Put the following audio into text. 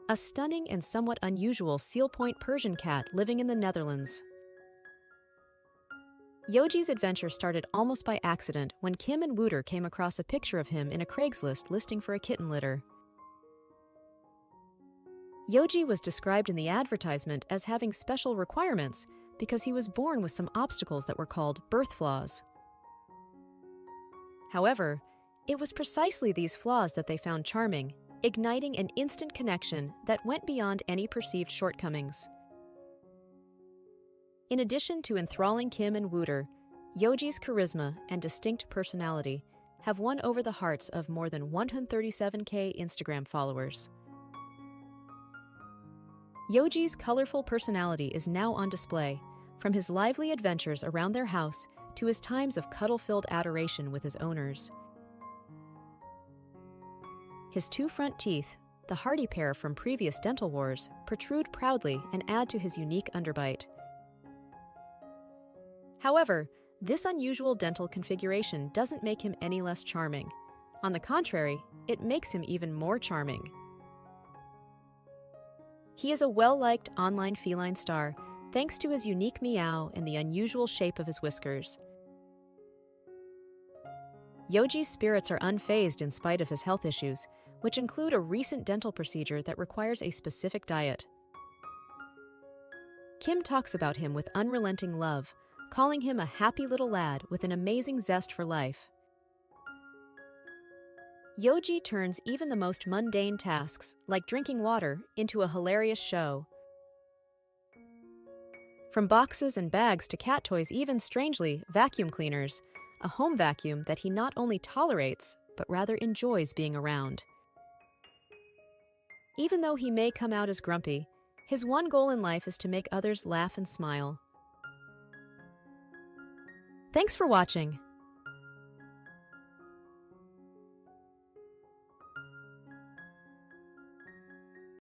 a stunning and somewhat unusual seal point Persian cat living in the Netherlands. Yoji's adventure started almost by accident when Kim and Wooter came across a picture of him in a Craigslist listing for a kitten litter. Yoji was described in the advertisement as having special requirements because he was born with some obstacles that were called birth flaws. However, it was precisely these flaws that they found charming, igniting an instant connection that went beyond any perceived shortcomings. In addition to enthralling Kim and Wooter, Yoji's charisma and distinct personality have won over the hearts of more than 137K Instagram followers. Yoji's colorful personality is now on display, from his lively adventures around their house to his times of cuddle-filled adoration with his owners. His two front teeth, the hardy pair from previous dental wars, protrude proudly and add to his unique underbite. However, this unusual dental configuration doesn't make him any less charming. On the contrary, it makes him even more charming. He is a well-liked online feline star thanks to his unique meow and the unusual shape of his whiskers. Yoji's spirits are unfazed in spite of his health issues, which include a recent dental procedure that requires a specific diet. Kim talks about him with unrelenting love, calling him a happy little lad with an amazing zest for life. Yoji turns even the most mundane tasks, like drinking water, into a hilarious show. From boxes and bags to cat toys, even strangely, vacuum cleaners, a home vacuum that he not only tolerates, but rather enjoys being around. Even though he may come out as grumpy, his one goal in life is to make others laugh and smile. Thanks for watching.